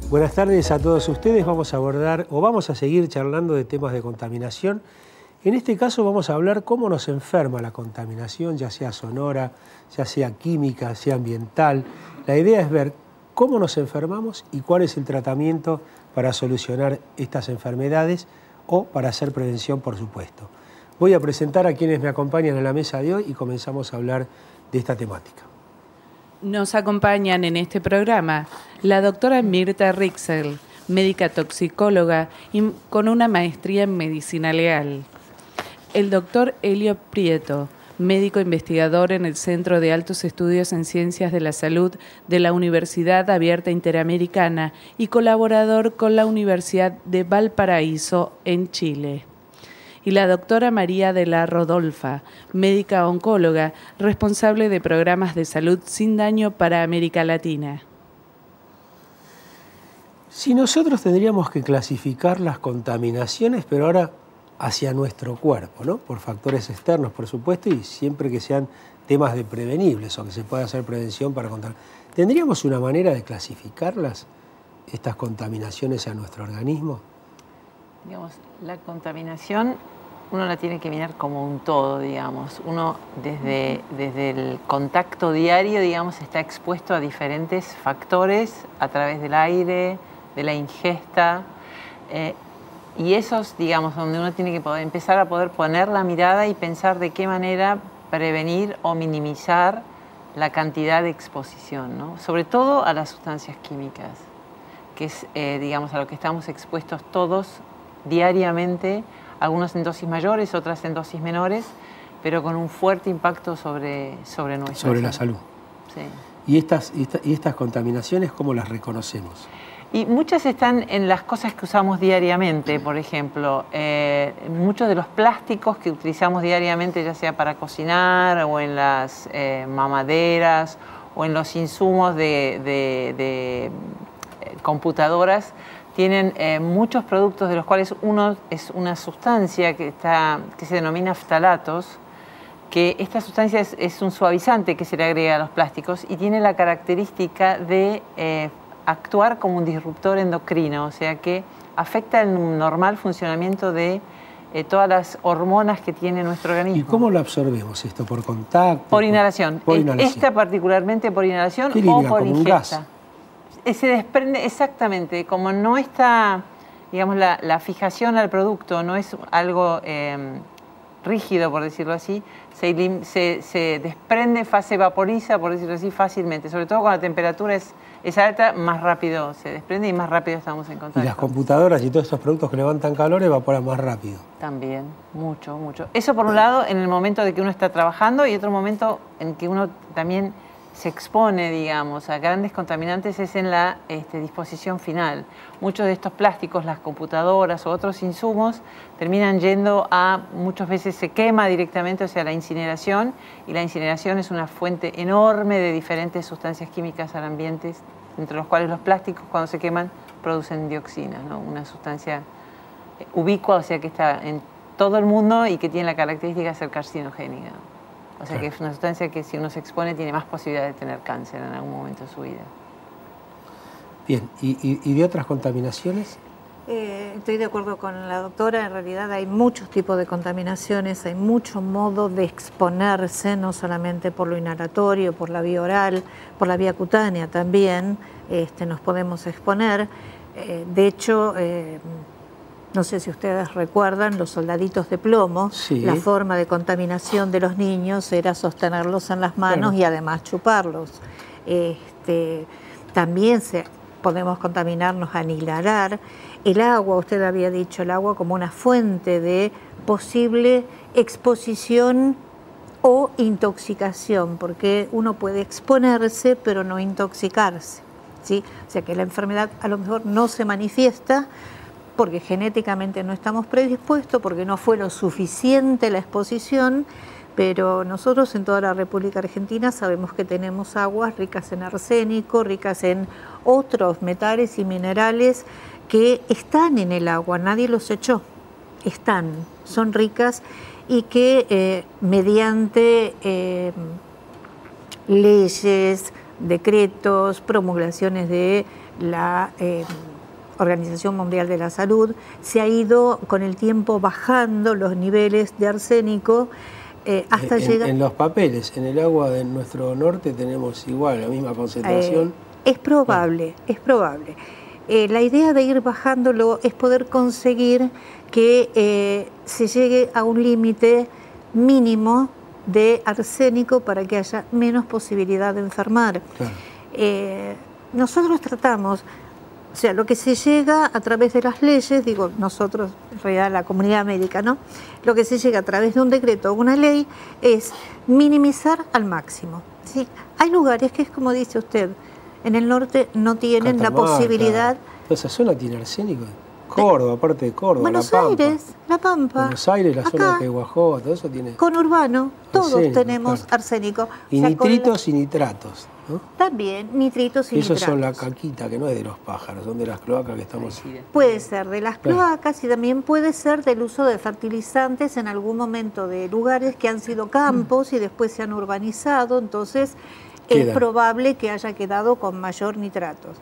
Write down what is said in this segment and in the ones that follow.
Buenas tardes a todos ustedes. Vamos a abordar o vamos a seguir charlando de temas de contaminación. En este caso vamos a hablar cómo nos enferma la contaminación, ya sea sonora, ya sea química, sea ambiental. La idea es ver cómo nos enfermamos y cuál es el tratamiento para solucionar estas enfermedades o para hacer prevención, por supuesto. Voy a presentar a quienes me acompañan en la mesa de hoy y comenzamos a hablar de esta temática. Nos acompañan en este programa la doctora Mirta Rixel, médica toxicóloga y con una maestría en medicina legal. El doctor Elio Prieto, médico investigador en el Centro de Altos Estudios en Ciencias de la Salud de la Universidad Abierta Interamericana y colaborador con la Universidad de Valparaíso en Chile. Y la doctora María de la Rodolfa, médica oncóloga, responsable de programas de salud sin daño para América Latina. Si nosotros tendríamos que clasificar las contaminaciones, pero ahora hacia nuestro cuerpo, ¿no? Por factores externos, por supuesto, y siempre que sean temas de prevenibles o que se pueda hacer prevención para contar. ¿Tendríamos una manera de clasificarlas, estas contaminaciones a nuestro organismo? Digamos, la contaminación uno la tiene que mirar como un todo, digamos. Uno desde el contacto diario, digamos, está expuesto a diferentes factores a través del aire, de la ingesta, y esos, digamos, donde uno tiene que empezar a poder poner la mirada y pensar de qué manera prevenir o minimizar la cantidad de exposición, ¿no? Sobre todo a las sustancias químicas, que es, digamos, a lo que estamos expuestos todos diariamente, algunos en dosis mayores, otras en dosis menores, pero con un fuerte impacto sobre nuestra salud. La salud. Sí. ¿Y estas contaminaciones cómo las reconocemos? Y muchas están en las cosas que usamos diariamente, por ejemplo, muchos de los plásticos que utilizamos diariamente, ya sea para cocinar o en las mamaderas o en los insumos de computadoras, tienen muchos productos de los cuales uno es una sustancia que se denomina ftalatos, que esta sustancia es un suavizante que se le agrega a los plásticos y tiene la característica de actuar como un disruptor endocrino, o sea que afecta el normal funcionamiento de todas las hormonas que tiene nuestro organismo. ¿Y cómo lo absorbemos esto? ¿Por contacto? Por inhalación. Por inhalación. Esta particularmente por inhalación o por ingesta. Se desprende exactamente, como no está, digamos, la fijación al producto, no es algo rígido, por decirlo así, se desprende, se vaporiza, por decirlo así, fácilmente. Sobre todo cuando la temperatura es alta, más rápido se desprende y más rápido estamos en contacto. Y las computadoras y todos estos productos que levantan calor evaporan más rápido. También, mucho, mucho. Eso por un lado, en el momento de que uno está trabajando, y otro momento en que uno también se expone, digamos, a grandes contaminantes es en la disposición final. Muchos de estos plásticos, las computadoras o otros insumos, terminan yendo muchas veces se quema directamente, o sea, la incineración, y la incineración es una fuente enorme de diferentes sustancias químicas al ambiente, entre los cuales los plásticos, cuando se queman, producen dioxina, ¿no? Una sustancia ubicua, o sea, que está en todo el mundo y que tiene la característica de ser carcinogénica. O sea, que es una sustancia que si uno se expone tiene más posibilidad de tener cáncer en algún momento de su vida. Bien, ¿y de otras contaminaciones? Estoy de acuerdo con la doctora, en realidad hay muchos tipos de contaminaciones, hay muchos modos de exponerse, no solamente por lo inhalatorio, por la vía oral, por la vía cutánea también, nos podemos exponer. De hecho, no sé si ustedes recuerdan, los soldaditos de plomo, sí. La forma de contaminación de los niños era sostenerlos en las manos, claro, y además chuparlos. También podemos contaminarnos al inhalar. El agua, usted había dicho, el agua como una fuente de posible exposición o intoxicación, porque uno puede exponerse pero no intoxicarse, ¿sí? O sea que la enfermedad a lo mejor no se manifiesta porque genéticamente no estamos predispuestos, porque no fue lo suficiente la exposición, pero nosotros en toda la República Argentina sabemos que tenemos aguas ricas en arsénico, ricas en otros metales y minerales que están en el agua, nadie los echó, son ricas y que mediante leyes, decretos, promulgaciones de la Organización Mundial de la Salud, se ha ido con el tiempo bajando los niveles de arsénico hasta llegar... En los papeles, en el agua de nuestro norte tenemos igual, la misma concentración. Es probable, es probable. La idea de ir bajándolo es poder conseguir que se llegue a un límite mínimo de arsénico para que haya menos posibilidad de enfermar. Claro. Nosotros tratamos, o sea, lo que se llega a través de las leyes, digo nosotros, en realidad la comunidad médica, ¿no? Lo que se llega a través de un decreto o una ley es minimizar al máximo, ¿sí? Hay lugares que es como dice usted, en el norte no tienen Catamarca, la posibilidad... ¿Toda esa zona tiene arsénico? Córdoba, aparte de Córdoba, Buenos La Pampa. Aires, La Pampa. Buenos Aires, la acá, zona de Guajó, todo eso tiene... Conurbano, todos arsénico, tenemos claro. arsénico. Y o sea, nitritos y nitratos, ¿no? También, nitritos y Esos nitratos. son la caquita, que no es de los pájaros, son de las cloacas que estamos... Puede ser de las cloacas y también puede ser del uso de fertilizantes en algún momento de lugares que han sido campos y después se han urbanizado, entonces es probable que haya quedado con mayor nitratos.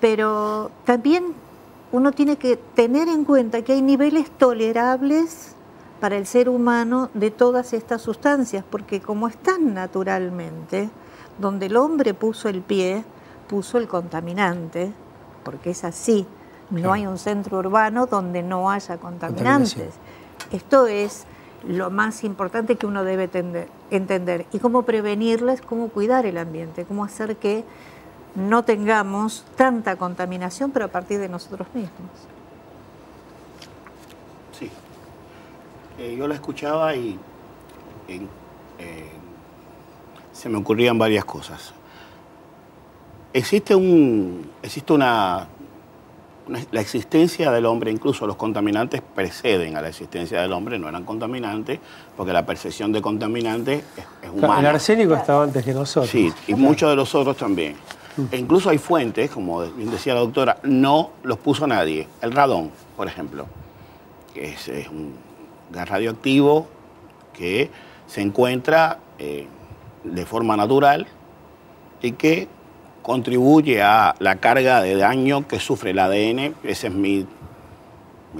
Pero también uno tiene que tener en cuenta que hay niveles tolerables para el ser humano de todas estas sustancias, porque como están naturalmente, donde el hombre puso el pie, puso el contaminante, porque es así, no hay un centro urbano donde no haya contaminantes. Esto es lo más importante que uno debe entender. Y cómo prevenirles, cómo cuidar el ambiente, cómo hacer que no tengamos tanta contaminación, pero a partir de nosotros mismos. Sí. Yo la escuchaba y se me ocurrían varias cosas. La existencia del hombre, incluso los contaminantes preceden a la existencia del hombre, no eran contaminantes, porque la percepción de contaminantes es humana. El arsénico estaba antes que nosotros. Sí, y muchos de los otros también. E incluso hay fuentes, como bien decía la doctora, no los puso nadie. El radón, por ejemplo, que es un gas radioactivo que se encuentra de forma natural y que contribuye a la carga de daño que sufre el ADN. Ese es mi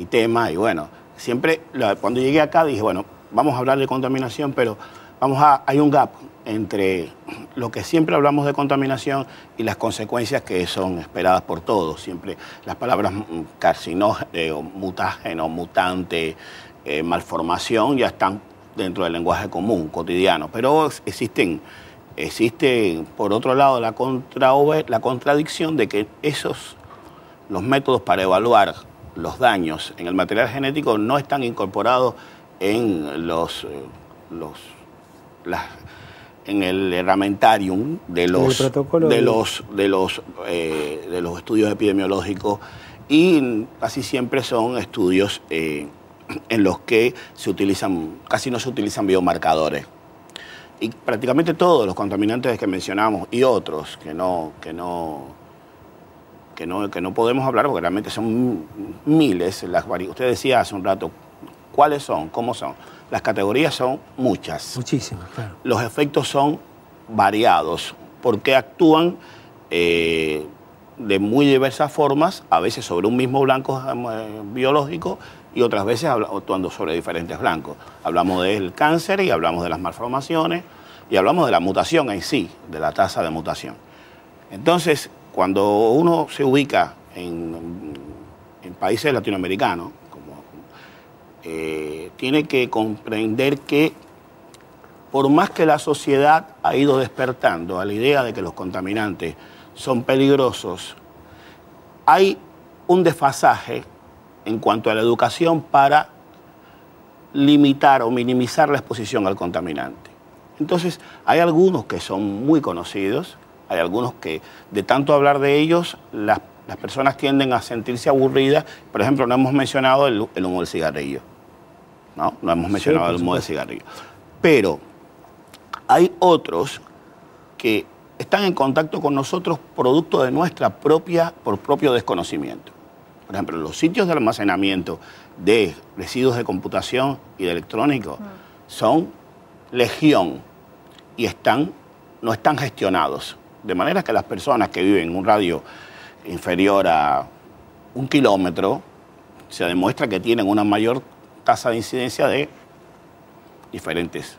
tema. Y bueno, siempre cuando llegué acá dije, bueno, vamos a hablar de contaminación, pero hay un gap entre lo que siempre hablamos de contaminación y las consecuencias que son esperadas por todos. Siempre las palabras carcinógeno, mutágeno, mutante, malformación ya están dentro del lenguaje común, cotidiano. Pero existe, por otro lado, la contradicción de que los métodos para evaluar los daños en el material genético no están incorporados en en el herramentarium de los estudios epidemiológicos, y casi siempre son estudios en los que casi no se utilizan biomarcadores. Y prácticamente todos los contaminantes que mencionamos y otros que no podemos hablar porque realmente son miles. Usted decía hace un rato, ¿cuáles son? ¿Cómo son? Las categorías son muchas. Muchísimas, claro. Los efectos son variados porque actúan de muy diversas formas, a veces sobre un mismo blanco biológico y otras veces actuando sobre diferentes blancos. Hablamos del cáncer y hablamos de las malformaciones y hablamos de la mutación en sí, de la tasa de mutación. Entonces, cuando uno se ubica en países latinoamericanos, tiene que comprender que por más que la sociedad ha ido despertando a la idea de que los contaminantes son peligrosos, hay un desfasaje en cuanto a la educación para limitar o minimizar la exposición al contaminante. Entonces, hay algunos que son muy conocidos, hay algunos que de tanto hablar de ellos, las personas tienden a sentirse aburridas. Por ejemplo, no hemos mencionado el humo del cigarrillo. No hemos mencionado el humo del cigarrillo. Pero hay otros que están en contacto con nosotros producto de por propio desconocimiento. Por ejemplo, los sitios de almacenamiento de residuos de computación y de electrónico son legión y no están gestionados. De manera que las personas que viven en un radio inferior a 1 kilómetro, se demuestra que tienen una mayor tasa de incidencia de diferentes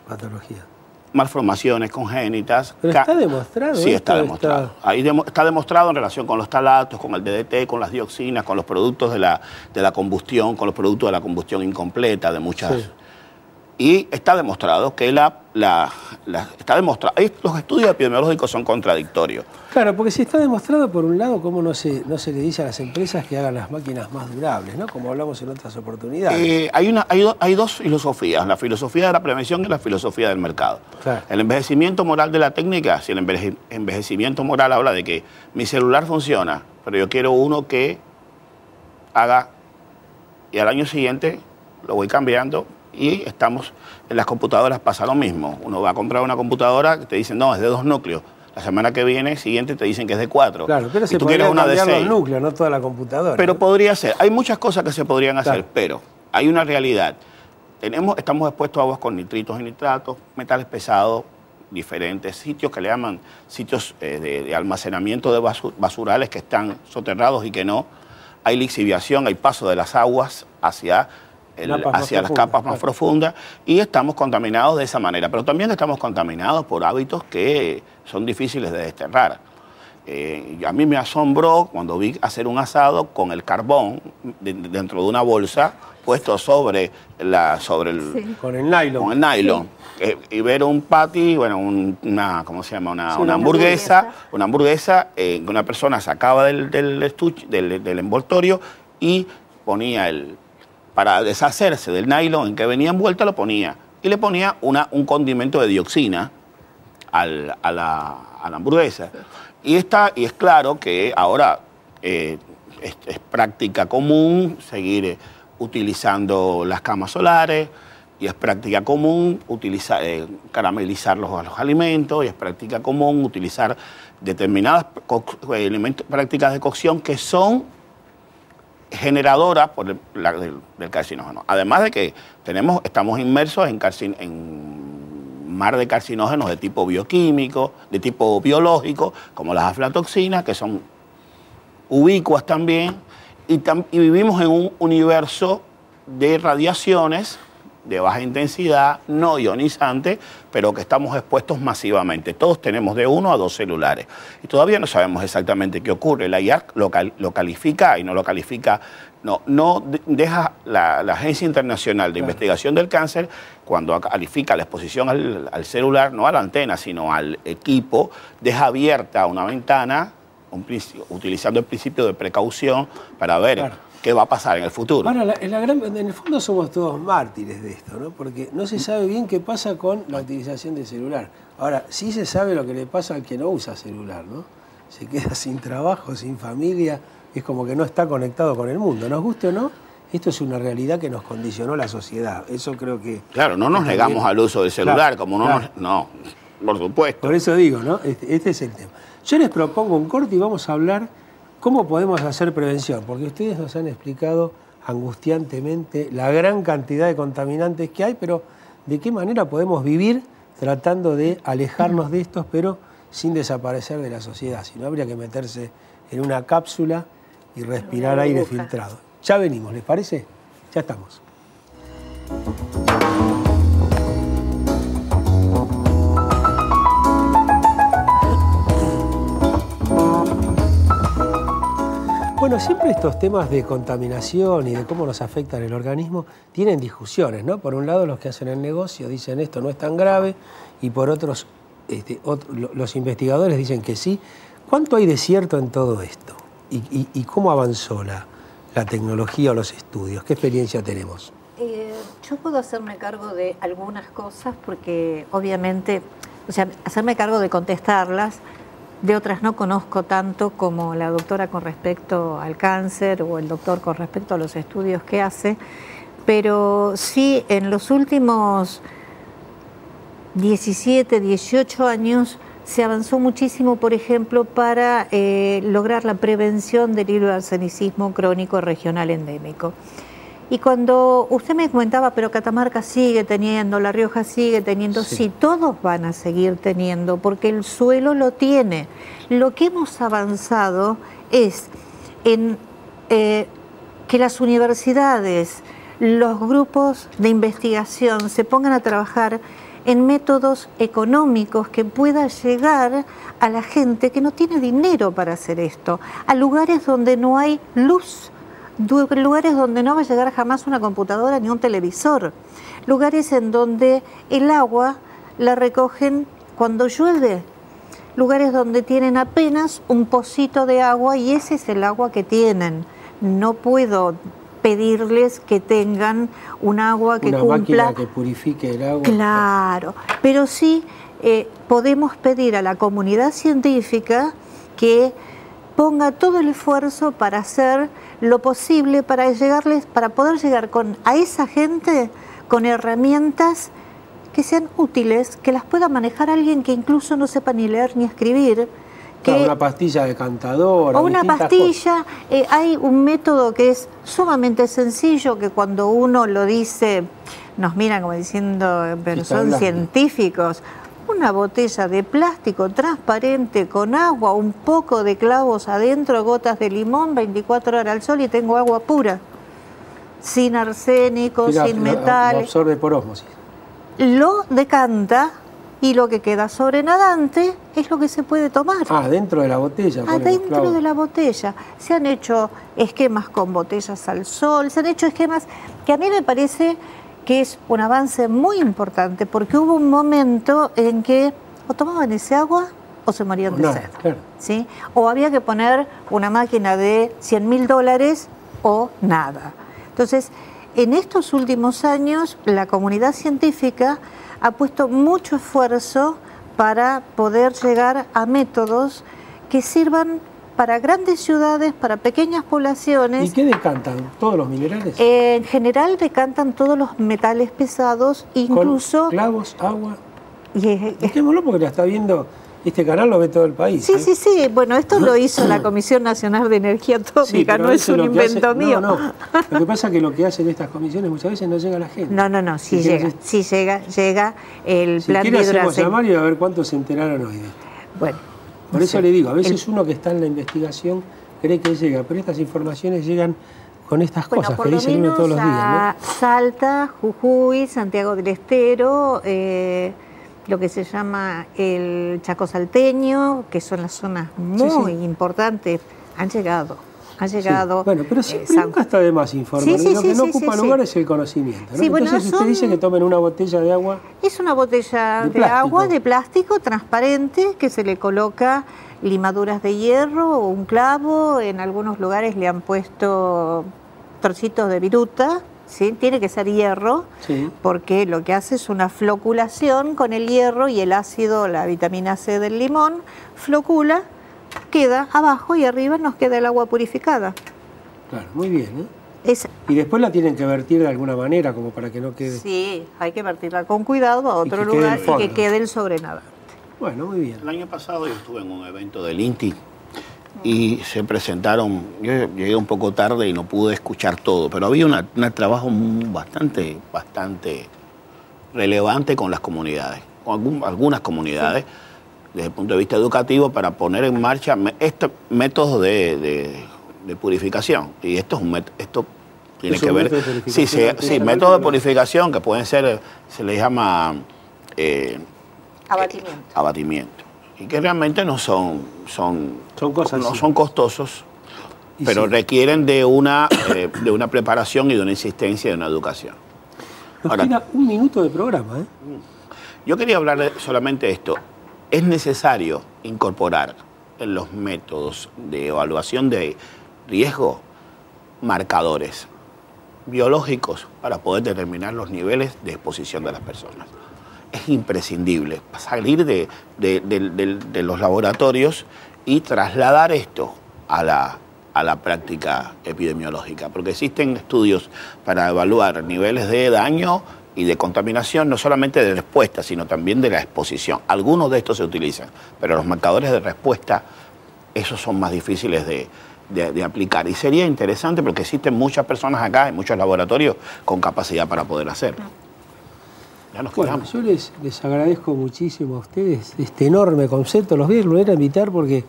patologías, malformaciones congénitas. ¿Pero está demostrado? Sí, está demostrado. Ahí está demostrado en relación con los talatos, con el DDT, con las dioxinas, con los productos de la combustión, con los productos de la combustión incompleta, de muchas... Sí. Y está demostrado que está demostrado. Los estudios epidemiológicos son contradictorios. Claro, porque si está demostrado, por un lado, ¿cómo no se le dice a las empresas que hagan las máquinas más durables, ¿no? Como hablamos en otras oportunidades? Hay dos filosofías, la filosofía de la prevención y la filosofía del mercado. Claro. El envejecimiento moral de la técnica, si el envejecimiento moral habla de que mi celular funciona, pero yo quiero uno que haga, y al año siguiente lo voy cambiando. Y en las computadoras pasa lo mismo. Uno va a comprar una computadora que te dicen, no, es de 2 núcleos. La semana que viene, siguiente, te dicen que es de 4. Claro, pero se podría cambiar los núcleos, no toda la computadora. Pero podría ser. Hay muchas cosas que se podrían hacer, pero hay una realidad. Estamos expuestos a aguas con nitritos y nitratos, metales pesados, diferentes sitios que le llaman sitios de almacenamiento de basurales que están soterrados y que no. Hay lixiviación, hay paso de las aguas hacia las capas más profundas, y estamos contaminados de esa manera. Pero también estamos contaminados por hábitos que son difíciles de desterrar. A mí me asombró cuando vi hacer un asado con el carbón dentro de una bolsa puesto sobre con el nylon. Con el nylon. Sí. Y ver un patty, bueno, ¿cómo se llama? Una hamburguesa. Una hamburguesa que una persona sacaba del envoltorio y ponía para deshacerse del nylon en que venía envuelta, lo ponía. Y le ponía un condimento de dioxina a la hamburguesa. Y es claro que ahora es práctica común seguir utilizando las camas solares, y es práctica común caramelizar los alimentos, y es práctica común utilizar determinadas prácticas de cocción que son generadoras del carcinógeno. Además de que estamos inmersos en mar de carcinógenos de tipo bioquímico, de tipo biológico, como las aflatoxinas, que son ubicuas también, y vivimos en un universo de radiaciones de baja intensidad, no ionizante, pero que estamos expuestos masivamente. Todos tenemos de 1 a 2 celulares. Y todavía no sabemos exactamente qué ocurre. La IARC lo califica y no lo califica, no deja la Agencia Internacional de Investigación del Cáncer, cuando califica la exposición al celular, no a la antena, sino al equipo, deja abierta una ventana, utilizando el principio de precaución para ver... Claro. ¿Qué va a pasar en el futuro? Ahora, en el fondo somos todos mártires de esto, ¿no? Porque no se sabe bien qué pasa con la utilización del celular. Ahora, sí se sabe lo que le pasa al que no usa celular, ¿no? Se queda sin trabajo, sin familia, es como que no está conectado con el mundo. Nos guste o no, esto es una realidad que nos condicionó la sociedad. Eso creo que... Claro, no nos negamos al uso del celular, como no nos... No, por supuesto. Por eso digo, ¿no? Este es el tema. Yo les propongo un corte y vamos a hablar... ¿Cómo podemos hacer prevención? Porque ustedes nos han explicado angustiantemente la gran cantidad de contaminantes que hay, pero ¿de qué manera podemos vivir tratando de alejarnos de estos, pero sin desaparecer de la sociedad? Si no, habría que meterse en una cápsula y respirar aire filtrado. Ya venimos, ¿les parece? Ya estamos. Bueno, siempre estos temas de contaminación y de cómo nos afectan el organismo tienen discusiones, ¿no? Por un lado, los que hacen el negocio dicen esto no es tan grave, y por otros, los investigadores dicen que sí. ¿Cuánto hay de cierto en todo esto? ¿Y cómo avanzó la tecnología o los estudios? ¿Qué experiencia tenemos? Yo puedo hacerme cargo de algunas cosas porque obviamente, o sea, hacerme cargo de contestarlas. De otras no conozco tanto como la doctora con respecto al cáncer o el doctor con respecto a los estudios que hace, pero sí en los últimos 17, 18 años se avanzó muchísimo, por ejemplo, para lograr la prevención del hidroarsenicismo crónico regional endémico. Y cuando usted me comentaba, pero Catamarca sigue teniendo, La Rioja sigue teniendo, sí, todos van a seguir teniendo, porque el suelo lo tiene. Lo que hemos avanzado es en que las universidades, los grupos de investigación se pongan a trabajar en métodos económicos que pueda llegar a la gente que no tiene dinero para hacer esto, a lugares donde no hay luz, lugares donde no va a llegar jamás una computadora ni un televisor, lugares en donde el agua la recogen cuando llueve, lugares donde tienen apenas un pocito de agua y ese es el agua que tienen. No puedo pedirles que tengan un agua que cumpla... Una máquina que purifique el agua. Claro, pero sí podemos pedir a la comunidad científica que ponga todo el esfuerzo para hacer lo posible para poder llegar a esa gente con herramientas que sean útiles, que las pueda manejar alguien que incluso no sepa ni leer ni escribir. Una pastilla decantadora. O una pastilla. Hay un método que es sumamente sencillo, que cuando uno lo dice, nos miran como diciendo, pero son científicos. Una botella de plástico transparente con agua, un poco de clavos adentro, gotas de limón, 24 horas al sol y tengo agua pura. Sin arsénico, sin metales. Lo absorbe por ósmosis. Lo decanta y lo que queda sobrenadante es lo que se puede tomar. Ah, dentro de la botella. Adentro de la botella. Se han hecho esquemas con botellas al sol, se han hecho esquemas que a mí me parece que es un avance muy importante, porque hubo un momento en que o tomaban ese agua o se morían de sed. Claro. ¿Sí? O había que poner una máquina de $100.000 o nada. Entonces, en estos últimos años, la comunidad científica ha puesto mucho esfuerzo para poder llegar a métodos que sirvan para grandes ciudades, para pequeñas poblaciones. ¿Y qué decantan? ¿Todos los minerales? En general decantan todos los metales pesados, incluso... ¿Con clavos, agua? Dejémoslo porque la está viendo... Este canal lo ve todo el país. Sí, sí, sí. Bueno, esto lo hizo la Comisión Nacional de Energía Atómica, no es un invento mío. No. Lo que pasa es que lo que hacen estas comisiones muchas veces no llega a la gente. No, sí llega el plan de hidroarsenización. Si hacemos llamar y a ver cuántos se enteraron hoy de esto. Bueno. Por eso le digo, a veces uno que está en la investigación cree que llega, pero estas informaciones llegan con estas cosas que dicen uno todos los días, ¿no? Salta, Jujuy, Santiago del Estero, lo que se llama el Chaco Salteño, que son las zonas muy importantes, han llegado. Sí. Bueno, pero siempre nunca está de más informar. Lo que no ocupa lugar es el conocimiento, ¿no? Entonces usted dice que tomen una botella de agua. Es una botella de agua de plástico transparente que se le coloca limaduras de hierro o un clavo. En algunos lugares le han puesto trocitos de viruta. ¿Sí? Tiene que ser hierro, porque lo que hace es una floculación con el hierro y el ácido, la vitamina C del limón, flocula, queda abajo y arriba nos queda el agua purificada. Claro, muy bien, ¿eh? Y después la tienen que vertir de alguna manera, como para que no quede... Sí, hay que vertirla con cuidado a otro lugar y que quede el sobrenadante. Bueno, muy bien. El año pasado yo estuve en un evento del INTI y se presentaron, yo llegué un poco tarde y no pude escuchar todo, pero había un trabajo bastante relevante con las comunidades, con algunas comunidades, desde el punto de vista educativo, para poner en marcha estos métodos de purificación. Y esto tiene que ver... Sí, métodos de purificación que pueden ser, se les llama... abatimiento. Y que realmente no son costosos, pero requieren de una preparación y de una insistencia y de una educación. Nos queda un minuto de programa, ¿eh? Yo quería hablar solamente de esto. Es necesario incorporar en los métodos de evaluación de riesgo marcadores biológicos para poder determinar los niveles de exposición de las personas. Es imprescindible salir de los laboratorios y trasladar esto a la práctica epidemiológica, porque existen estudios para evaluar niveles de daño y de contaminación, no solamente de respuesta, sino también de la exposición. Algunos de estos se utilizan, pero los marcadores de respuesta, esos son más difíciles de aplicar. Y sería interesante porque existen muchas personas acá, en muchos laboratorios, con capacidad para poder hacerlo. Ya nos quedamos. Yo les agradezco muchísimo a ustedes este enorme concepto. Los voy a volver a invitar porque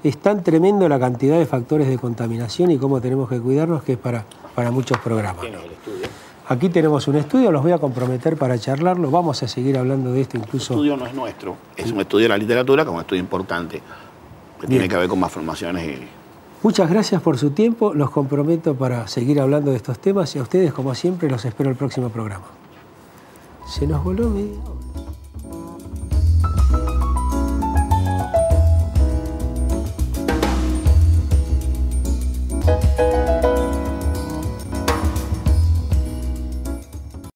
es tan tremendo la cantidad de factores de contaminación y cómo tenemos que cuidarnos, que es para muchos programas. ¿Tienes el estudio? Aquí tenemos un estudio, los voy a comprometer para charlarlo. Vamos a seguir hablando de esto incluso. El estudio no es nuestro, es un estudio de la literatura, como un estudio importante, que tiene que ver con malformaciones. Muchas gracias por su tiempo. Los comprometo para seguir hablando de estos temas y a ustedes, como siempre, los espero el próximo programa. Se nos voló media hora.